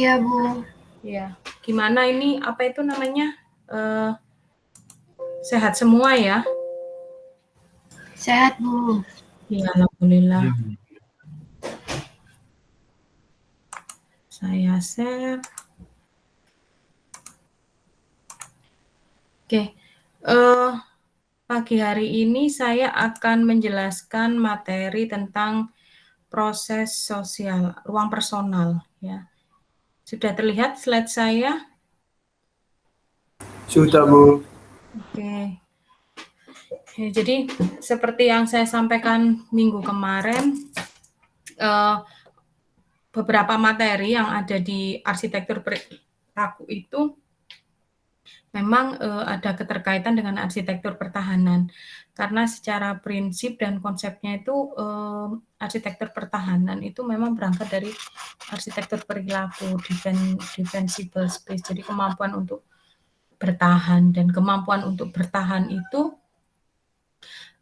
Iya, Bu. Ya, gimana ini, apa itu namanya, sehat semua ya? Sehat, Bu. Ya, alhamdulillah. Saya share. Oke, pagi hari ini saya akan menjelaskan materi tentang proses sosial, ruang personal ya. Sudah terlihat slide saya? Sudah, Bu. Oke. Ya, jadi seperti yang saya sampaikan minggu kemarin, beberapa materi yang ada di arsitektur perilaku itu memang ada keterkaitan dengan arsitektur pertahanan. Karena secara prinsip dan konsepnya itu arsitektur pertahanan itu memang berangkat dari arsitektur perilaku, defensible space. Jadi kemampuan untuk bertahan, dan kemampuan untuk bertahan itu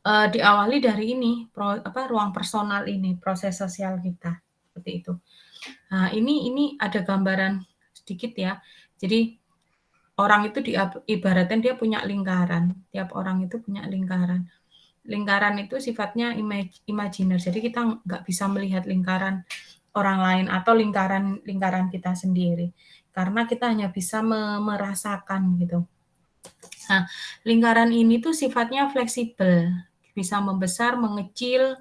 diawali dari ini, ruang personal ini, proses sosial kita, seperti itu. Nah, ini ada gambaran sedikit ya. Jadi orang itu ibaratnya dia punya lingkaran. Tiap orang itu punya lingkaran. Lingkaran itu sifatnya imajiner. Jadi kita nggak bisa melihat lingkaran orang lain atau lingkaran kita sendiri. Karena kita hanya bisa merasakan gitu. Nah, lingkaran ini tuh sifatnya fleksibel. Bisa membesar, mengecil.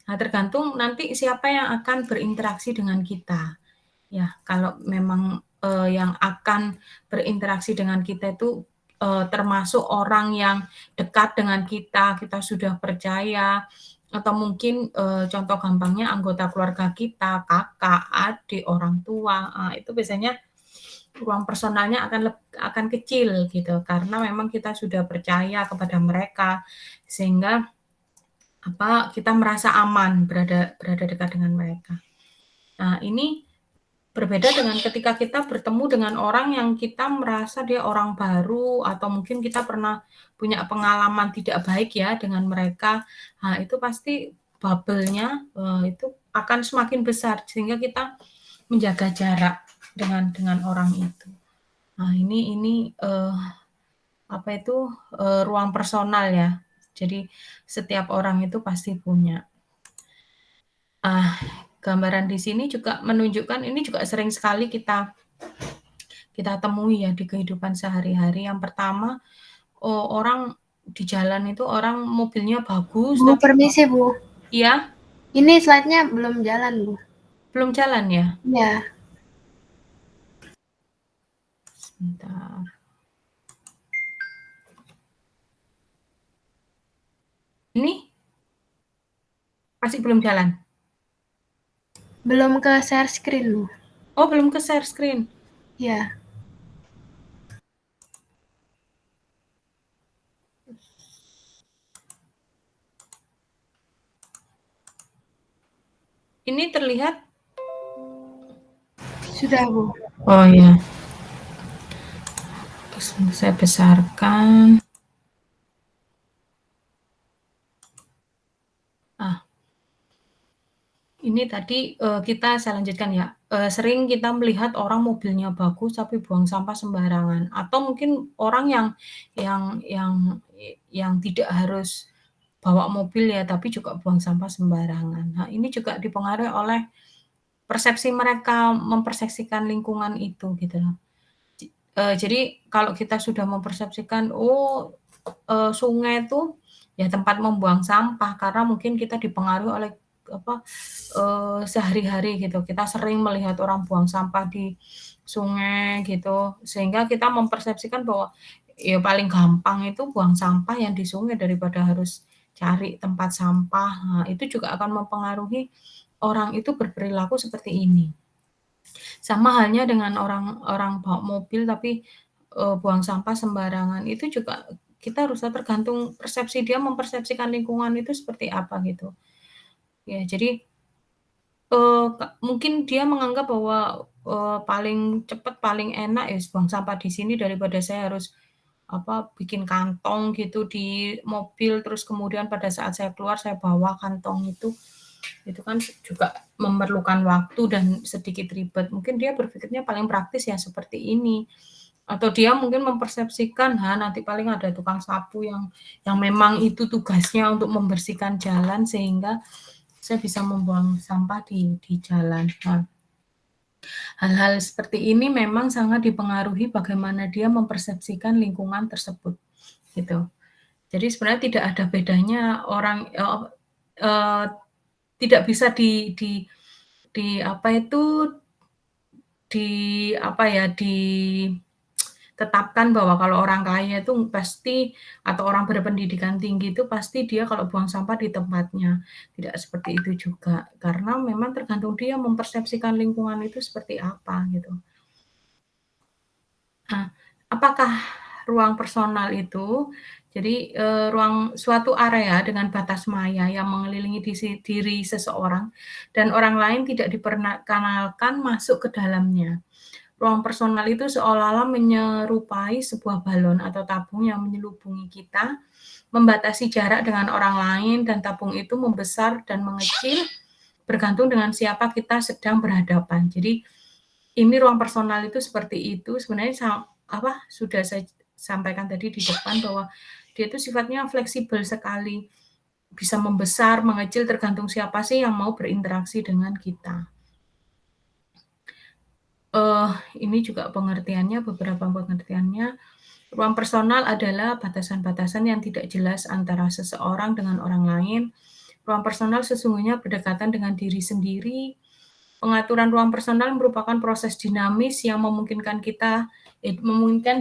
Nah, tergantung nanti siapa yang akan berinteraksi dengan kita. Ya, kalau memang yang akan berinteraksi dengan kita itu termasuk orang yang dekat dengan kita, kita sudah percaya, atau mungkin contoh gampangnya anggota keluarga kita, kakak, adik, orang tua, itu biasanya ruang personalnya akan kecil gitu, karena memang kita sudah percaya kepada mereka, sehingga kita merasa aman berada dekat dengan mereka. Nah, ini berbeda dengan ketika kita bertemu dengan orang yang kita merasa dia orang baru, atau mungkin kita pernah punya pengalaman tidak baik ya dengan mereka. Nah, itu pasti bubble-nya itu akan semakin besar, sehingga kita menjaga jarak dengan orang itu. Nah, ini ruang personal ya. Jadi setiap orang itu pasti punya. Gambaran di sini juga menunjukkan, ini juga sering sekali kita temui ya di kehidupan sehari-hari. Yang pertama, orang di jalan itu orang mobilnya bagus. Bu, permisi, Bu. Iya? Ini slide-nya belum jalan, Bu. Belum jalan ya? Iya. Sebentar. Ini masih belum jalan? Belum ke share screen, Bu. Oh, belum ke share screen? Iya. Ini terlihat? Sudah, Bu. Oh ya. Terus saya besarkan. Ini tadi saya lanjutkan ya. Sering kita melihat orang mobilnya bagus tapi buang sampah sembarangan, atau mungkin orang yang tidak harus bawa mobil ya, tapi juga buang sampah sembarangan. Nah, ini juga dipengaruhi oleh persepsi mereka mempersepsikan lingkungan itu gitu loh. Jadi kalau kita sudah mempersepsikan, sungai itu ya tempat membuang sampah, karena mungkin kita dipengaruhi oleh sehari-hari gitu. Kita sering melihat orang buang sampah di sungai gitu, sehingga kita mempersepsikan bahwa ya paling gampang itu buang sampah yang di sungai daripada harus cari tempat sampah. Nah, itu juga akan mempengaruhi orang itu berperilaku seperti ini. Sama halnya dengan orang bawa mobil tapi buang sampah sembarangan, itu juga kita harus tergantung persepsi dia mempersepsikan lingkungan itu seperti apa gitu. Ya, jadi mungkin dia menganggap bahwa paling cepat, paling enak ya buang sampah di sini daripada saya harus bikin kantong gitu di mobil, terus kemudian pada saat saya keluar saya bawa kantong itu. Itu kan juga memerlukan waktu dan sedikit ribet. Mungkin dia berpikirnya paling praktis ya seperti ini. Atau dia mungkin mempersepsikan, nanti paling ada tukang sapu yang memang itu tugasnya untuk membersihkan jalan sehingga saya bisa membuang sampah di jalan. Nah, hal-hal seperti ini memang sangat dipengaruhi bagaimana dia mempersepsikan lingkungan tersebut, gitu. Jadi sebenarnya tidak ada bedanya orang tidak bisa ditetapkan bahwa kalau orang kaya itu pasti atau orang berpendidikan tinggi itu pasti dia kalau buang sampah di tempatnya. Tidak seperti itu juga, karena memang tergantung dia mempersepsikan lingkungan itu seperti apa, gitu. Nah, apakah ruang personal itu jadi, ruang suatu area dengan batas maya yang mengelilingi diri seseorang dan orang lain tidak diperkenankan masuk ke dalamnya. Ruang personal itu seolah-olah menyerupai sebuah balon atau tabung yang menyelubungi kita, membatasi jarak dengan orang lain, dan tabung itu membesar dan mengecil bergantung dengan siapa kita sedang berhadapan. Jadi ini ruang personal itu seperti itu, sebenarnya sudah saya sampaikan tadi di depan bahwa dia itu sifatnya fleksibel sekali, bisa membesar, mengecil tergantung siapa sih yang mau berinteraksi dengan kita. Ini juga beberapa pengertiannya, ruang personal adalah batasan-batasan yang tidak jelas antara seseorang dengan orang lain. Ruang personal sesungguhnya berdekatan dengan diri sendiri. Pengaturan ruang personal merupakan proses dinamis yang memungkinkan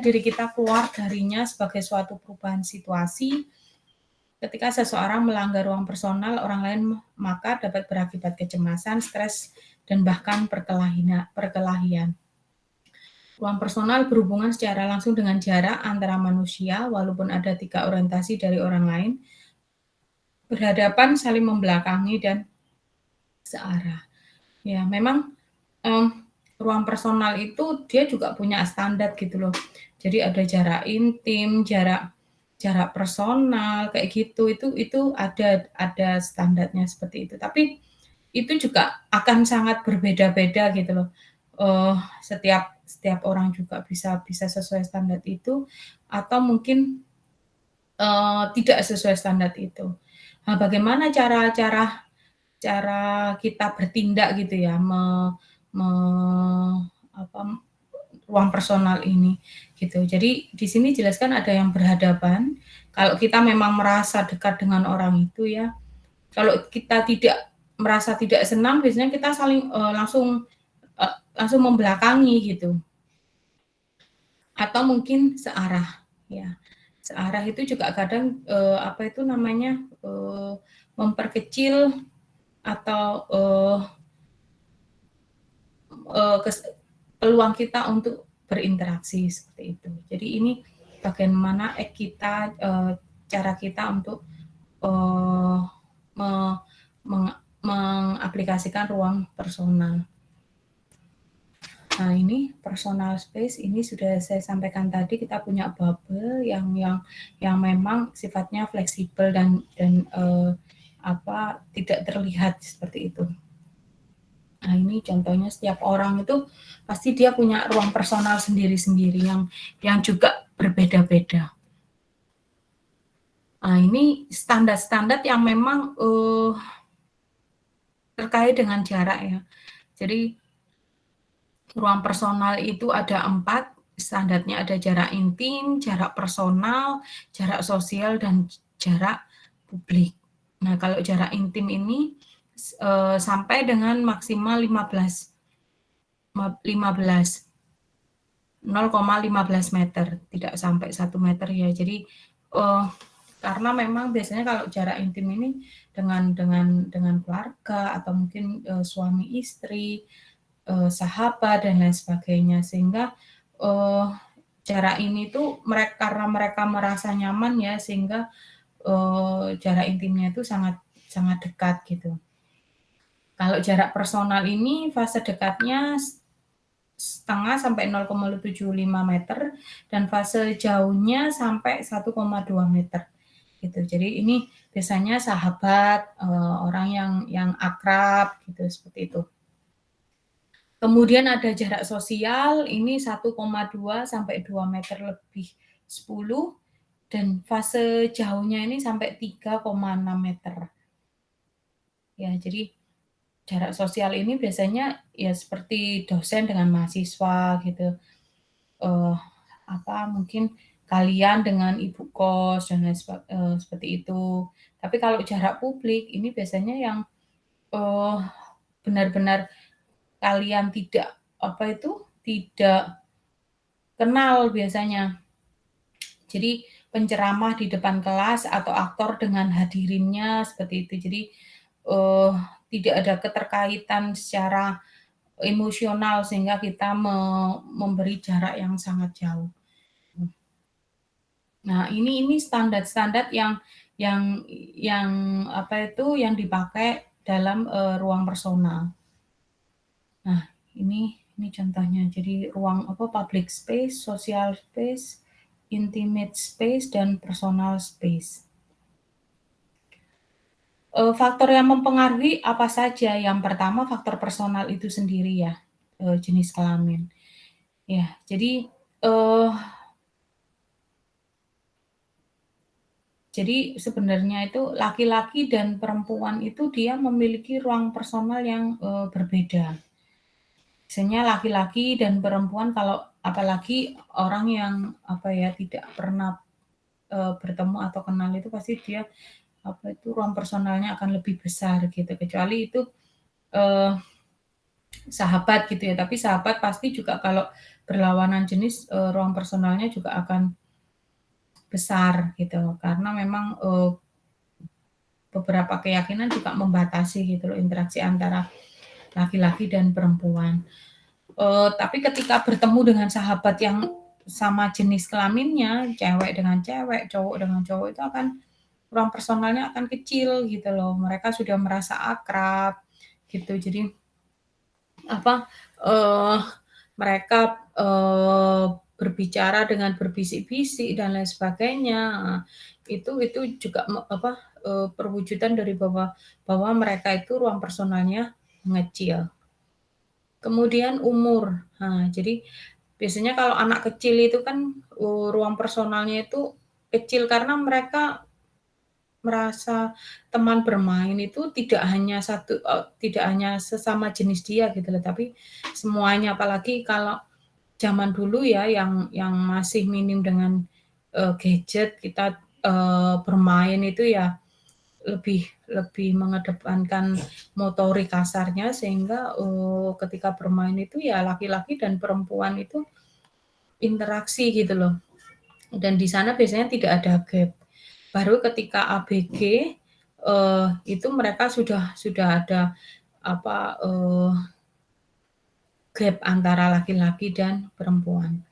diri kita keluar darinya sebagai suatu perubahan situasi. Ketika seseorang melanggar ruang personal orang lain, maka dapat berakibat kecemasan, stres, dan bahkan perkelahian. Ruang personal berhubungan secara langsung dengan jarak antara manusia, walaupun ada 3 orientasi dari orang lain, berhadapan, saling membelakangi, dan searah. Ya, memang ruang personal itu dia juga punya standar gitu loh. Jadi ada jarak intim, jarak personal kayak gitu. Itu ada standarnya seperti itu. Tapi itu juga akan sangat berbeda-beda gitu loh. Setiap orang juga bisa sesuai standar itu atau mungkin tidak sesuai standar itu. Nah, bagaimana cara kita bertindak gitu ya, ruang personal ini gitu. Jadi di sini jelaskan ada yang berhadapan. Kalau kita memang merasa dekat dengan orang itu ya, kalau kita merasa tidak senang, biasanya kita saling langsung membelakangi gitu. Atau mungkin searah ya. Searah itu juga kadang memperkecil atau peluang kita untuk berinteraksi seperti itu. Jadi ini bagaimana cara kita untuk mengaplikasikan ruang personal. Nah, ini personal space ini sudah saya sampaikan tadi, kita punya bubble yang memang sifatnya fleksibel dan tidak terlihat seperti itu. Nah, ini contohnya setiap orang itu pasti dia punya ruang personal sendiri-sendiri yang juga berbeda-beda. Nah, ini standar-standar yang memang terkait dengan jarak ya. Jadi ruang personal itu ada 4, standarnya ada jarak intim, jarak personal, jarak sosial, dan jarak publik. Nah, kalau jarak intim ini sampai dengan maksimal 0,15 meter, tidak sampai 1 meter ya. Jadi karena memang biasanya kalau jarak intim ini dengan keluarga atau mungkin suami istri, sahabat dan lain sebagainya, sehingga jarak ini tuh karena mereka merasa nyaman ya, sehingga jarak intimnya itu sangat dekat gitu. Kalau jarak personal ini fase dekatnya setengah sampai 0,75 meter dan fase jauhnya sampai 1,2 meter. gitu. Jadi ini biasanya sahabat, orang yang akrab gitu, seperti itu. Kemudian ada jarak sosial, ini 1,2 sampai 2 meter lebih 10, dan fase jauhnya ini sampai 3,6 meter. Ya, jadi jarak sosial ini biasanya ya seperti dosen dengan mahasiswa gitu, mungkin kalian dengan ibu kos dan lain seperti itu. Tapi kalau jarak publik ini biasanya yang, eee, benar-benar kalian tidak kenal biasanya. Jadi penceramah di depan kelas atau aktor dengan hadirinnya seperti itu. Jadi, eee, tidak ada keterkaitan secara emosional sehingga kita memberi jarak yang sangat jauh. Nah, ini standar-standar yang dipakai dalam, ruang personal. Nah, ini contohnya. Jadi public space, social space, intimate space, dan personal space. Faktor yang mempengaruhi apa saja? Yang pertama faktor personal itu sendiri ya, jenis kelamin. Ya, jadi sebenarnya itu laki-laki dan perempuan itu dia memiliki ruang personal yang, berbeda. Biasanya laki-laki dan perempuan kalau apalagi orang yang, tidak pernah, bertemu atau kenal itu pasti dia, ruang personalnya akan lebih besar gitu, kecuali itu, eee, sahabat gitu ya, tapi sahabat pasti juga kalau berlawanan jenis, ruang personalnya juga akan besar gitu, karena memang, beberapa keyakinan juga membatasi gitu loh interaksi antara laki-laki dan perempuan. Tapi ketika bertemu dengan sahabat yang sama jenis kelaminnya, cewek dengan cewek, cowok dengan cowok itu ruang personalnya akan kecil gitu loh. Mereka sudah merasa akrab gitu. Jadi apa, eee, mereka, berbicara dengan berbisik-bisik dan lain sebagainya. Nah, itu juga perwujudan dari bahwa mereka itu ruang personalnya mengecil. Kemudian umur. Nah, jadi biasanya kalau anak kecil itu kan, ruang personalnya itu kecil karena mereka merasa teman bermain itu tidak hanya sesama jenis dia gitu loh, tapi semuanya. Apalagi kalau zaman dulu ya yang masih minim dengan, gadget, kita, bermain itu ya lebih lebih mengedepankan motorik kasarnya sehingga, ketika bermain itu ya laki-laki dan perempuan itu interaksi gitu loh, dan di sana biasanya tidak ada gap. Baru ketika ABG, itu mereka sudah ada apa, gap antara laki-laki dan perempuan.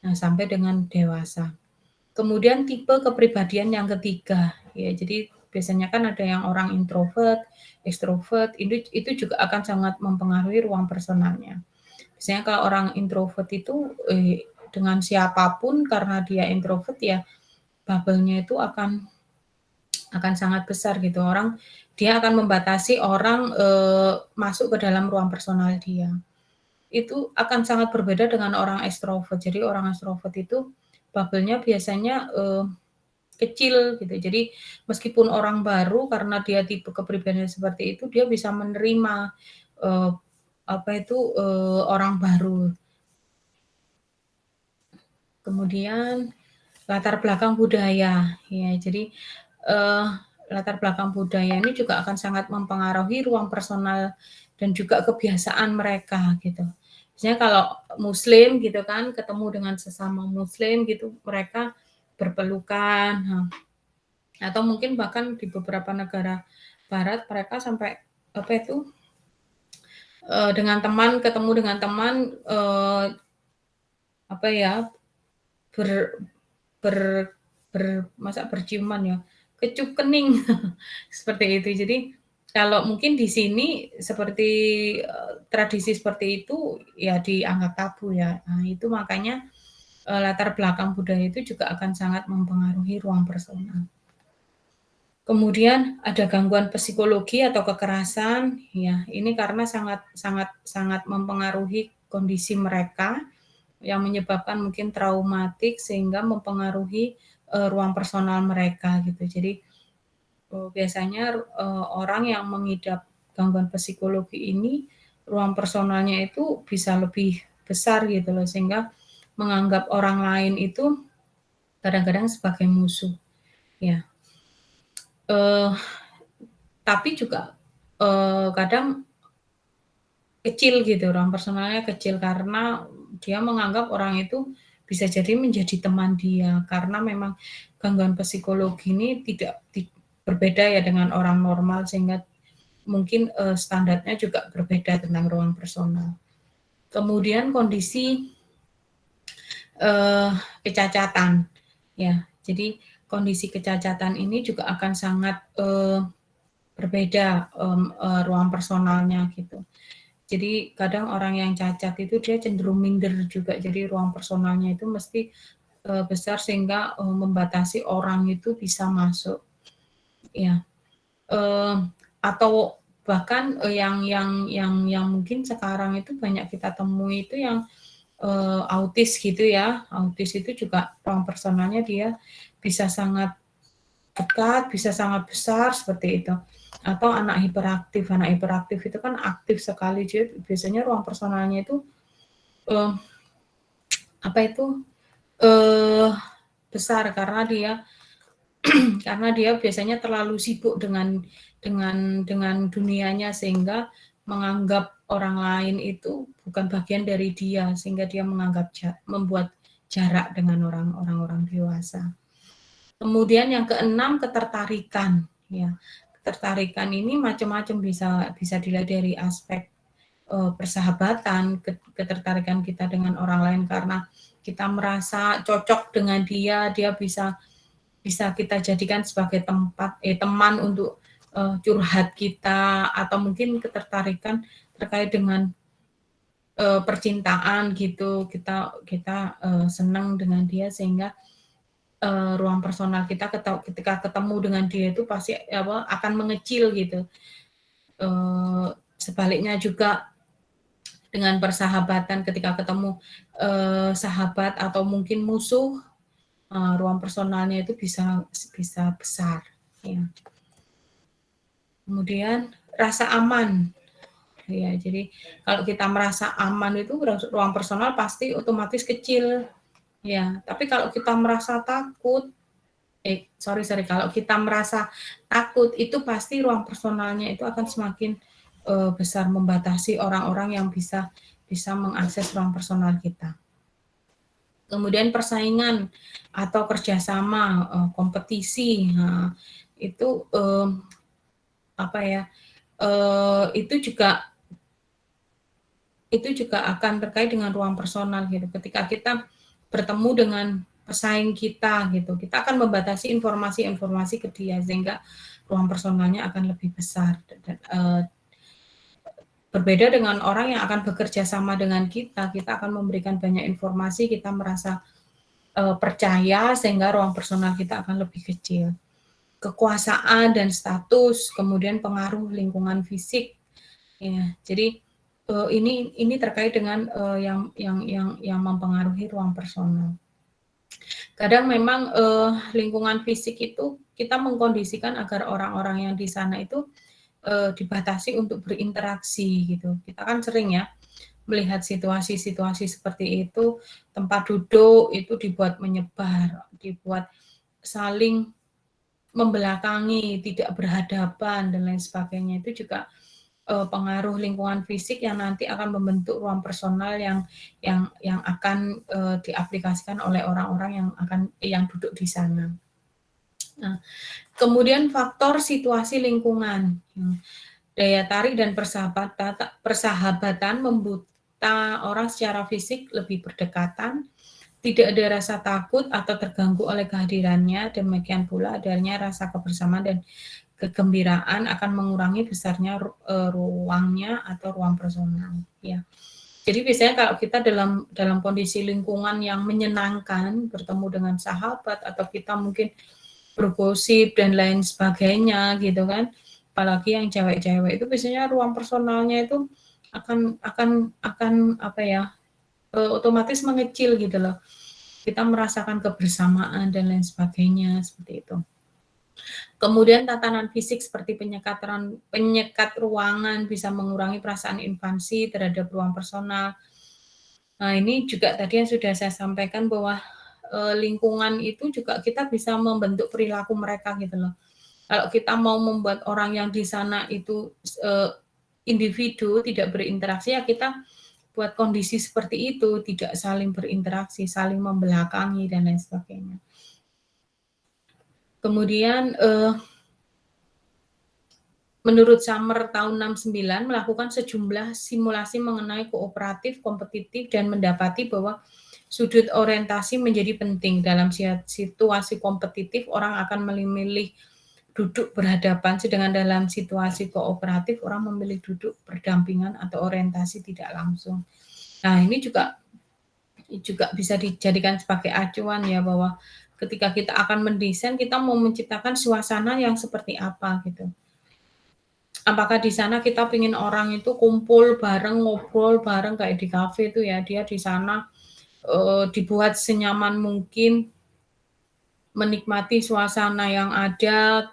Nah, sampai dengan dewasa. Kemudian tipe kepribadian yang ketiga, ya jadi biasanya kan ada yang orang introvert, ekstrovert, itu juga akan sangat mempengaruhi ruang personalnya. Biasanya kalau orang introvert itu, dengan siapapun karena dia introvert ya bubble-nya itu akan sangat besar gitu. Dia akan membatasi orang, masuk ke dalam ruang personal dia. Itu akan sangat berbeda dengan orang ekstrovert. Jadi orang ekstrovert itu bubble-nya biasanya, kecil gitu. Jadi meskipun orang baru karena dia tipe kepribadiannya seperti itu, dia bisa menerima, eee, orang baru. Kemudian latar belakang budaya, ya jadi, eee, latar belakang budaya ini juga akan sangat mempengaruhi ruang personal dan juga kebiasaan mereka gitu. Misalnya kalau muslim gitu kan, ketemu dengan sesama muslim gitu, mereka berpelukan, atau mungkin bahkan di beberapa negara barat mereka sampai, apa itu, ketemu dengan teman, apa ya, ber ber ber masa berciuman ya, kecup kening, seperti itu. Jadi, kalau mungkin di sini seperti, tradisi seperti itu ya dianggap tabu ya. Nah, itu makanya, latar belakang budaya itu juga akan sangat mempengaruhi ruang personal. Kemudian ada gangguan psikologi atau kekerasan, ya ini karena sangat mempengaruhi kondisi mereka yang menyebabkan mungkin traumatik sehingga mempengaruhi ruang personal mereka gitu. Jadi biasanya orang yang mengidap gangguan psikologi ini ruang personalnya itu bisa lebih besar gitu loh, sehingga menganggap orang lain itu kadang-kadang sebagai musuh, ya. Tapi juga kadang kecil gitu, ruang personalnya kecil karena dia menganggap orang itu bisa jadi menjadi teman dia, karena memang gangguan psikologi ini tidak berbeda ya dengan orang normal, sehingga mungkin standarnya juga berbeda tentang ruang personal. Kemudian kondisi kecacatan, ya. Jadi kondisi kecacatan ini juga akan sangat berbeda ruang personalnya gitu. Jadi kadang orang yang cacat itu dia cenderung minder juga, jadi ruang personalnya itu mesti besar sehingga membatasi orang itu bisa masuk, ya. Atau bahkan yang mungkin sekarang itu banyak kita temui itu yang autis gitu ya. Autis itu juga ruang personalnya dia bisa sangat dekat, bisa sangat besar seperti itu. Atau anak hiperaktif itu kan aktif sekali, jadi biasanya ruang personalnya itu apa itu besar karena dia biasanya terlalu sibuk dengan dunianya sehingga menganggap orang lain itu bukan bagian dari dia, sehingga dia membuat jarak dengan orang-orang dewasa. Kemudian yang keenam, ketertarikan, ya. Ketertarikan ini macam-macam, bisa dilihat dari aspek persahabatan, ketertarikan kita dengan orang lain karena kita merasa cocok dengan dia bisa kita jadikan sebagai teman untuk curhat kita, atau mungkin ketertarikan terkait dengan percintaan gitu, kita senang dengan dia sehingga ruang personal kita ketika ketemu dengan dia itu pasti akan mengecil gitu. Sebaliknya juga dengan persahabatan, ketika ketemu sahabat atau mungkin musuh, ruang personalnya itu bisa besar, ya. Kemudian rasa aman, ya. Jadi kalau kita merasa aman itu ruang personal pasti otomatis kecil, ya. Tapi kalau kita merasa takut, kalau kita merasa takut itu pasti ruang personalnya itu akan semakin besar, membatasi orang-orang yang bisa mengakses ruang personal kita. Kemudian persaingan atau kerjasama, kompetisi, itu itu juga akan terkait dengan ruang personal gitu. Ketika kita bertemu dengan pesaing kita gitu, kita akan membatasi informasi-informasi ke dia sehingga ruang personalnya akan lebih besar. Berbeda dengan orang yang akan bekerja sama dengan kita akan memberikan banyak informasi, kita merasa percaya sehingga ruang personal kita akan lebih kecil. Kekuasaan dan status, kemudian pengaruh lingkungan fisik, ya. Jadi ini terkait dengan yang mempengaruhi ruang personal. Kadang memang lingkungan fisik itu kita mengkondisikan agar orang-orang yang di sana itu dibatasi untuk berinteraksi gitu. Kita kan sering ya melihat situasi-situasi seperti itu, tempat duduk itu dibuat menyebar, dibuat saling membelakangi, tidak berhadapan dan lain sebagainya. Itu juga pengaruh lingkungan fisik yang nanti akan membentuk ruang personal yang akan diaplikasikan oleh orang-orang yang duduk di sana. Nah, kemudian faktor situasi lingkungan, daya tarik dan persahabatan membuat orang secara fisik lebih berdekatan, tidak ada rasa takut atau terganggu oleh kehadirannya, demikian pula adanya rasa kebersamaan dan kegembiraan akan mengurangi besarnya ruangnya atau ruang personal, ya. Jadi biasanya kalau kita dalam kondisi lingkungan yang menyenangkan, bertemu dengan sahabat atau kita mungkin bergosip dan lain sebagainya gitu kan. Apalagi yang cewek-cewek itu biasanya ruang personalnya itu akan apa ya, otomatis mengecil gitu loh. Kita merasakan kebersamaan dan lain sebagainya, seperti itu. Kemudian tatanan fisik seperti penyekat ruangan bisa mengurangi perasaan invasi terhadap ruang personal. Nah, ini juga tadi yang sudah saya sampaikan bahwa lingkungan itu juga kita bisa membentuk perilaku mereka gitu loh. Kalau kita mau membuat orang yang di sana itu individu tidak berinteraksi, ya kita buat kondisi seperti itu, tidak saling berinteraksi, saling membelakangi dan lain sebagainya. Kemudian menurut Summer tahun 69 melakukan sejumlah simulasi mengenai kooperatif, kompetitif, dan mendapati bahwa sudut orientasi menjadi penting. Dalam situasi kompetitif, orang akan memilih duduk berhadapan, sedangkan dalam situasi kooperatif, orang memilih duduk berdampingan atau orientasi tidak langsung. Nah, ini juga bisa dijadikan sebagai acuan ya, bahwa ketika kita akan mendesain, kita mau menciptakan suasana yang seperti apa gitu. Apakah di sana kita pengen orang itu kumpul bareng, ngobrol bareng kayak di kafe itu ya, dia di sana dibuat senyaman mungkin, menikmati suasana yang ada,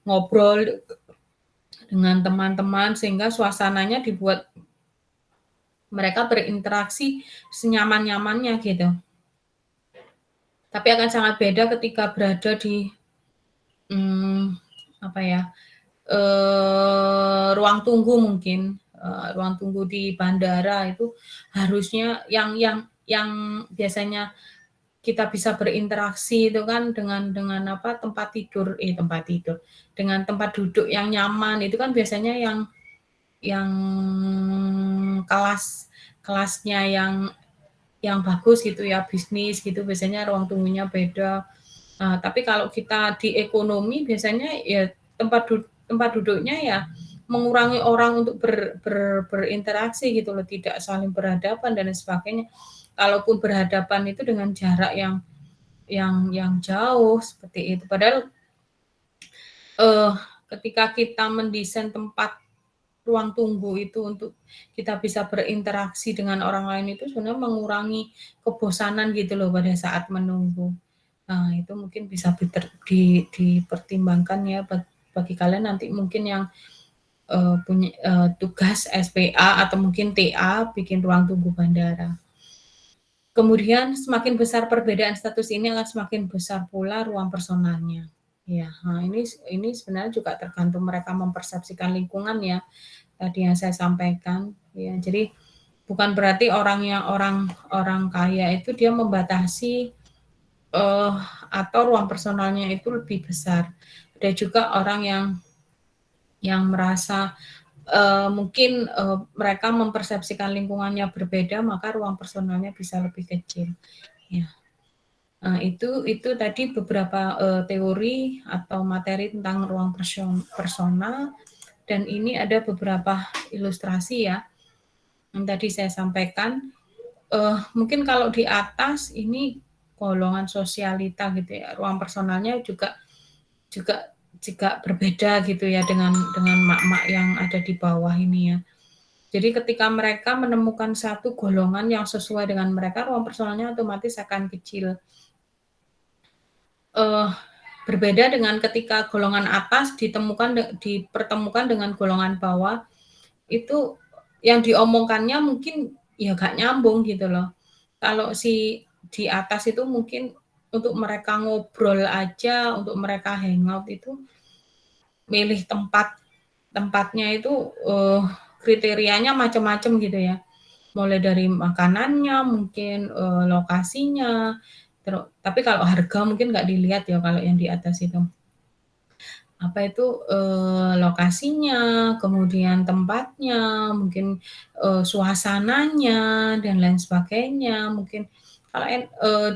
ngobrol dengan teman-teman sehingga suasananya dibuat mereka berinteraksi senyaman-nyamannya gitu. Tapi akan sangat beda ketika berada di ruang tunggu mungkin, ruang tunggu di bandara itu harusnya yang biasanya kita bisa berinteraksi itu kan dengan tempat tidur, dengan tempat duduk yang nyaman itu kan biasanya yang kelasnya yang bagus gitu ya, bisnis gitu, biasanya ruang tunggunya beda. Tapi kalau kita di ekonomi biasanya ya tempat duduknya ya mengurangi orang untuk berinteraksi gitu loh, tidak saling berhadapan dan sebagainya. Kalaupun berhadapan itu dengan jarak yang jauh seperti itu. Padahal ketika kita mendesain tempat ruang tunggu itu untuk kita bisa berinteraksi dengan orang lain itu sebenarnya mengurangi kebosanan gitu loh pada saat menunggu. Nah, itu mungkin bisa dipertimbangkan ya bagi kalian nanti mungkin yang punya tugas SPA atau mungkin TA bikin ruang tunggu bandara. Kemudian semakin besar perbedaan status ini akan semakin besar pula ruang personalnya. Ya, nah ini sebenarnya juga tergantung mereka mempersepsikan lingkungan ya. Tadi yang saya sampaikan ya. Jadi bukan berarti orang kaya itu dia membatasi atau ruang personalnya itu lebih besar. Ada juga orang yang merasa mungkin mereka mempersepsikan lingkungannya berbeda, maka ruang personalnya bisa lebih kecil. Ya. Nah, itu tadi beberapa teori atau materi tentang ruang personal, dan ini ada beberapa ilustrasi ya yang tadi saya sampaikan. Mungkin kalau di atas ini golongan sosialita gitu ya, ruang personalnya juga berbeda gitu ya dengan mak-mak yang ada di bawah ini ya. Jadi ketika mereka menemukan satu golongan yang sesuai dengan mereka, ruang personalnya otomatis akan kecil. Berbeda dengan ketika golongan atas dipertemukan dengan golongan bawah, itu yang diomongkannya mungkin ya gak nyambung gitu loh. Kalau si di atas itu mungkin untuk mereka ngobrol aja, untuk mereka hangout itu milih tempatnya itu kriterianya macam-macam gitu ya. Mulai dari makanannya, mungkin lokasinya, tapi kalau harga mungkin nggak dilihat ya kalau yang di atas itu. Apa itu lokasinya, kemudian tempatnya, mungkin suasananya dan lain sebagainya. Mungkin kalau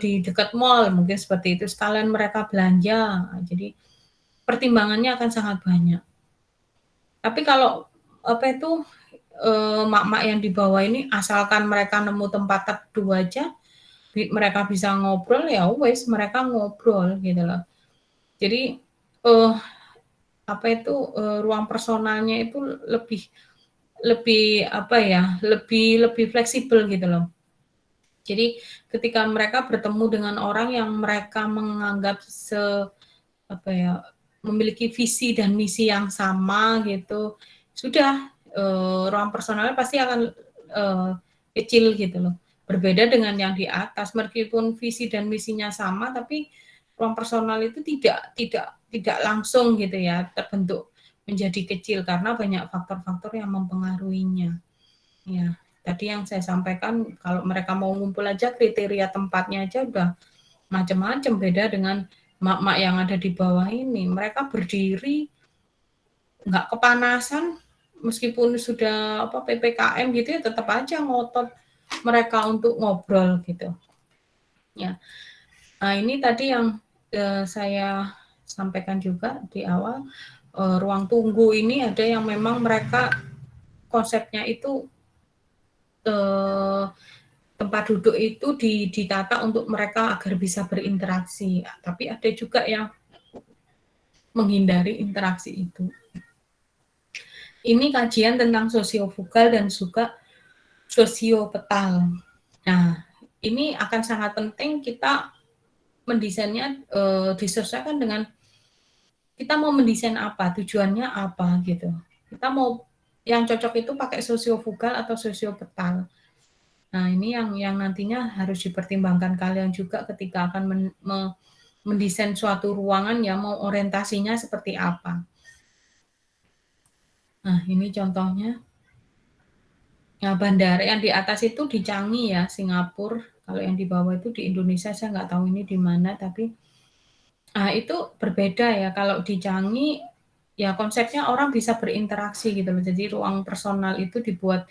di dekat mall mungkin seperti itu, sekalian mereka belanja. Jadi pertimbangannya akan sangat banyak. Tapi kalau mak-mak yang di bawah ini asalkan mereka nemu tempat teduh aja, mereka bisa ngobrol, ya wes mereka ngobrol gitu loh. Jadi ruang personalnya itu lebih lebih apa ya, lebih fleksibel gitu loh. Jadi ketika mereka bertemu dengan orang yang mereka menganggap memiliki visi dan misi yang sama gitu, sudah ruang personalnya pasti akan kecil gitu loh. Berbeda dengan yang di atas, meskipun visi dan misinya sama, tapi ruang personal itu tidak langsung gitu ya terbentuk menjadi kecil karena banyak faktor-faktor yang mempengaruhinya. Ya, tadi yang saya sampaikan kalau mereka mau ngumpul aja kriteria tempatnya aja udah macam-macam, beda dengan mak-mak yang ada di bawah ini. Mereka berdiri nggak kepanasan meskipun sudah PPKM gitu ya, tetap aja ngotot mereka untuk ngobrol gitu. Ya. Nah, ini tadi yang saya sampaikan juga di awal, ruang tunggu ini ada yang memang mereka konsepnya itu tempat duduk itu ditata untuk mereka agar bisa berinteraksi, tapi ada juga yang menghindari interaksi itu. Ini kajian tentang sosiofugal dan juga sosiopetal. Nah, ini akan sangat penting kita mendesainnya disesuaikan dengan kita mau mendesain apa, tujuannya apa gitu. Kita mau yang cocok itu pakai sosiofugal atau sosiopetal. Nah, ini yang nantinya harus dipertimbangkan kalian juga ketika akan mendesain suatu ruangan ya, mau orientasinya seperti apa. Nah, ini contohnya. Nah, bandara yang di atas itu di Changi ya, Singapura. Kalau yang di bawah itu di Indonesia, saya nggak tahu ini di mana, tapi itu berbeda ya. Kalau di Changi, ya konsepnya orang bisa berinteraksi gitu loh. Jadi ruang personal itu dibuat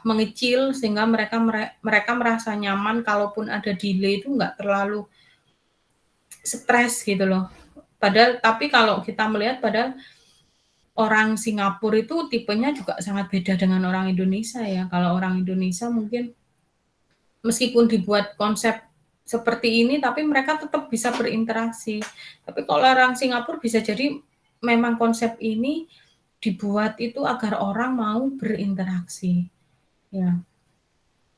mengecil sehingga mereka merasa nyaman, kalaupun ada delay itu nggak terlalu stres gitu loh. Tapi kalau kita melihat orang Singapura itu tipenya juga sangat beda dengan orang Indonesia ya. Kalau orang Indonesia mungkin meskipun dibuat konsep seperti ini, tapi mereka tetap bisa berinteraksi. Tapi kalau orang Singapura bisa jadi memang konsep ini dibuat itu agar orang mau berinteraksi. Ya.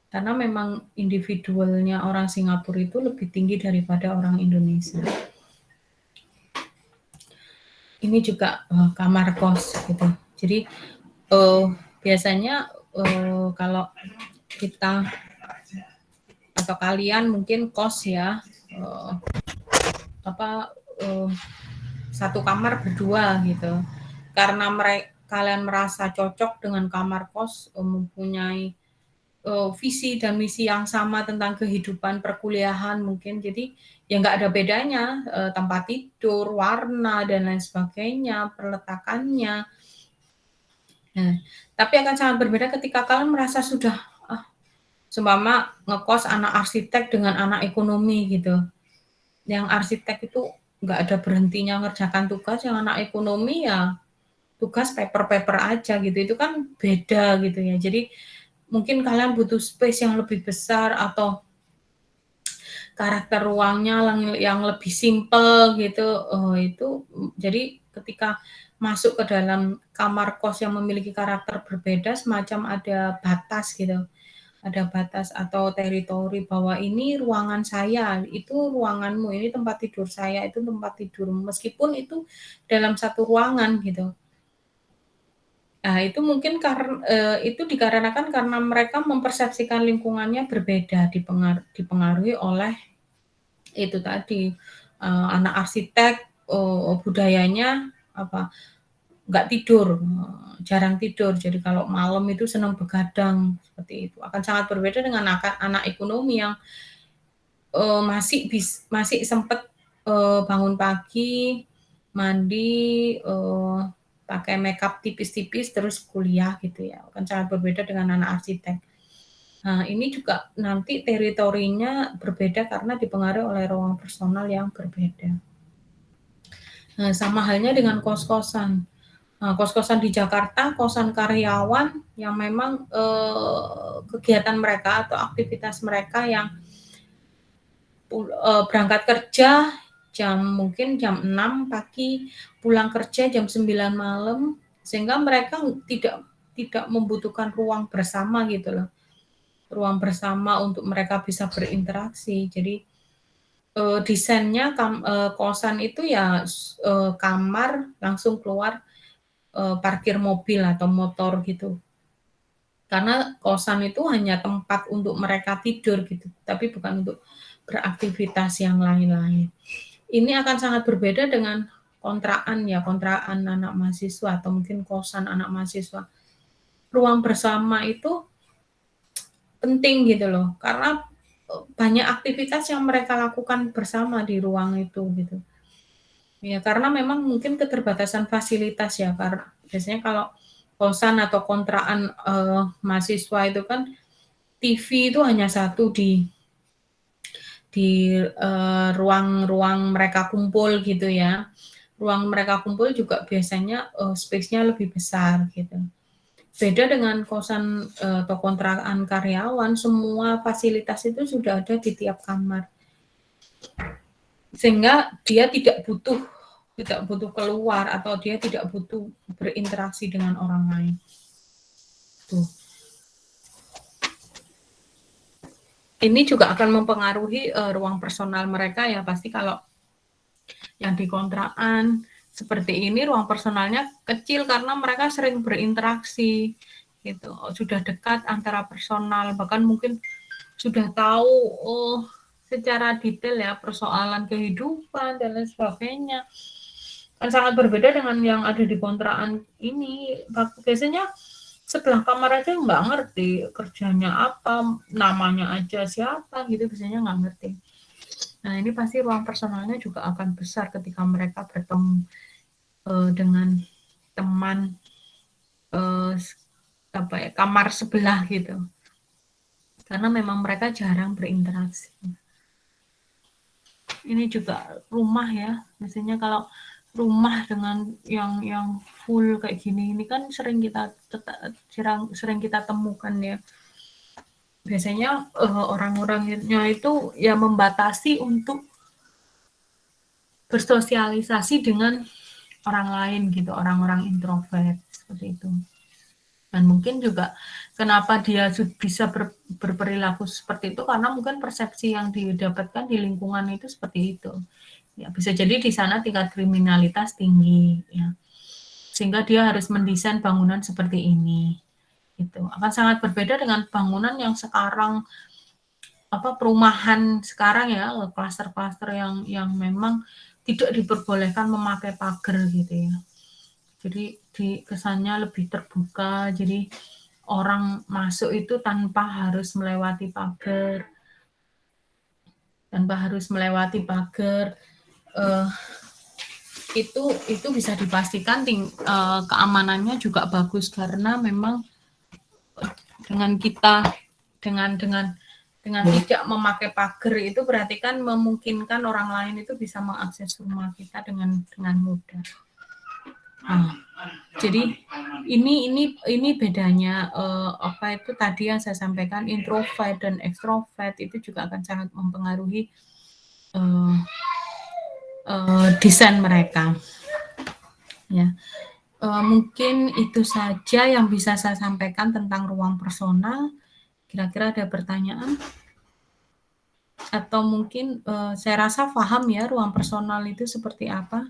Karena memang individualnya orang Singapura itu lebih tinggi daripada orang Indonesia. Ini juga kamar kos gitu. Jadi biasanya kalau kita atau kalian mungkin kos ya, satu kamar berdua gitu. Karena kalian merasa cocok dengan kamar kos, mempunyai visi dan misi yang sama tentang kehidupan perkuliahan mungkin, jadi ya nggak ada bedanya tempat tidur, warna dan lain sebagainya, perletakannya. Nah, tapi akan sangat berbeda ketika kalian merasa sudah seumpama ngekos anak arsitek dengan anak ekonomi gitu. Yang arsitek itu nggak ada berhentinya ngerjakan tugas, yang anak ekonomi ya tugas paper-paper aja gitu. Itu kan beda gitu ya. Jadi mungkin kalian butuh space yang lebih besar atau karakter ruangnya yang lebih simple gitu. Itu jadi ketika masuk ke dalam kamar kos yang memiliki karakter berbeda, semacam ada batas gitu. Ada batas atau teritori bahwa ini ruangan saya, itu ruanganmu, ini tempat tidur saya, itu tempat tidurmu. Meskipun itu dalam satu ruangan gitu. Nah, itu mungkin itu dikarenakan karena mereka mempersepsikan lingkungannya berbeda, dipengaruhi oleh itu tadi, anak arsitek, budayanya nggak tidur, jarang tidur. Jadi kalau malam itu senang begadang, seperti itu. Akan sangat berbeda dengan anak ekonomi yang masih sempat bangun pagi, mandi, pakai makeup tipis-tipis terus kuliah gitu ya. Akan sangat berbeda dengan anak arsitek. Nah, ini juga nanti teritorinya berbeda karena dipengaruhi oleh ruang personal yang berbeda. Nah, sama halnya dengan kos-kosan. Kos-kosan di Jakarta, kosan karyawan yang memang kegiatan mereka atau aktivitas mereka yang berangkat kerja mungkin jam 6 pagi, pulang kerja jam 9 malam, sehingga mereka tidak membutuhkan ruang bersama gitu loh. Ruang bersama untuk mereka bisa berinteraksi. Jadi desainnya kosan itu ya kamar langsung keluar parkir mobil atau motor gitu. Karena kosan itu hanya tempat untuk mereka tidur gitu, tapi bukan untuk beraktivitas yang lain-lain. Ini akan sangat berbeda dengan kontrakan anak mahasiswa atau mungkin kosan anak mahasiswa. Ruang bersama itu penting gitu loh, karena banyak aktivitas yang mereka lakukan bersama di ruang itu gitu. Ya, karena memang mungkin keterbatasan fasilitas ya, karena biasanya kalau kosan atau kontrakan mahasiswa itu kan TV itu hanya satu di ruang-ruang mereka kumpul gitu ya. Ruang mereka kumpul juga biasanya space-nya lebih besar gitu. Beda dengan kosan atau kontrakan karyawan, semua fasilitas itu sudah ada di tiap kamar. Sehingga dia tidak butuh keluar atau dia tidak butuh berinteraksi dengan orang lain. Tuh. Ini juga akan mempengaruhi ruang personal mereka ya, pasti kalau yang di kontrakan seperti ini ruang personalnya kecil karena mereka sering berinteraksi gitu, sudah dekat antara personal, bahkan mungkin sudah tahu secara detail ya persoalan kehidupan dan lain sebagainya. Kan sangat berbeda dengan yang ada di kontrakan ini. Biasanya sebelah kamar aja nggak ngerti kerjanya apa, namanya aja siapa gitu, biasanya nggak ngerti. Nah, ini pasti ruang personalnya juga akan besar ketika mereka bertemu dengan teman kamar sebelah gitu. Karena memang mereka jarang berinteraksi. Ini juga rumah ya. Biasanya kalau rumah dengan yang full kayak gini, ini kan sering kita temukan ya. Biasanya orang-orangnya itu ya membatasi untuk bersosialisasi dengan orang lain gitu, orang-orang introvert seperti itu. Dan mungkin juga kenapa dia bisa berperilaku seperti itu karena mungkin persepsi yang didapatkan di lingkungan itu seperti itu. Ya, bisa jadi di sana tingkat kriminalitas tinggi ya. Sehingga dia harus mendesain bangunan seperti ini. Itu akan sangat berbeda dengan bangunan yang sekarang perumahan sekarang ya, klaster-klaster yang memang tidak diperbolehkan memakai pagar gitu ya. Jadi kesannya lebih terbuka, jadi orang masuk itu tanpa harus melewati pagar. Itu bisa dipastikan keamanannya juga bagus karena memang dengan tidak memakai pagar itu berarti kan memungkinkan orang lain itu bisa mengakses rumah kita dengan mudah. Jadi ini bedanya itu tadi yang saya sampaikan, introvert dan extrovert itu juga akan sangat mempengaruhi desain mereka. Ya. Mungkin itu saja yang bisa saya sampaikan tentang ruang personal. Kira-kira ada pertanyaan? Atau mungkin saya rasa paham ya ruang personal itu seperti apa.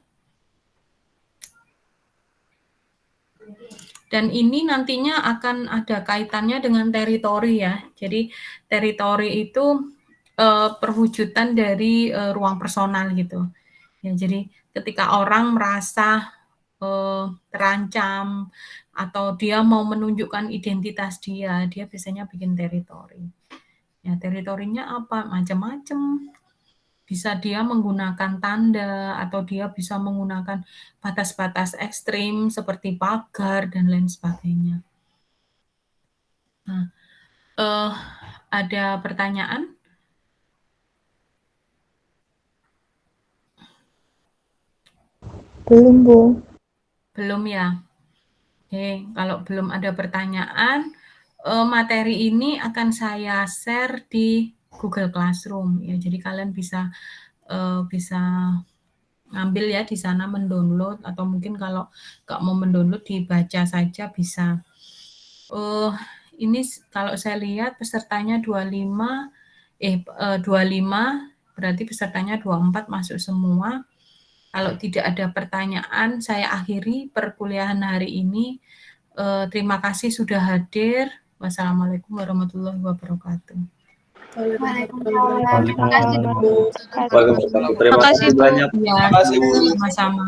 Dan ini nantinya akan ada kaitannya dengan teritori ya. Jadi teritori itu perwujudan dari ruang personal gitu. Ya, jadi ketika orang merasa terancam atau dia mau menunjukkan identitas dia biasanya bikin teritori. Ya, teritorinya apa? Macam-macam. Bisa dia menggunakan tanda atau dia bisa menggunakan batas-batas ekstrim seperti pagar dan lain sebagainya. Nah, ada pertanyaan? Belum, Bu. Belum ya? Oke, kalau belum ada pertanyaan, materi ini akan saya share di Google Classroom ya. Jadi kalian bisa ngambil ya di sana, mendownload, atau mungkin kalau nggak mau mendownload dibaca saja bisa. Ini kalau saya lihat pesertanya 25, berarti pesertanya 24 masuk semua. Kalau tidak ada pertanyaan, saya akhiri perkuliahan hari ini. Terima kasih sudah hadir. Wassalamualaikum warahmatullahi wabarakatuh. Waalaikumsalam. Terima kasih, Bu. Waalaikumsalam. Terima kasih banyak. Ya, Terima kasih, Bu. sama-sama.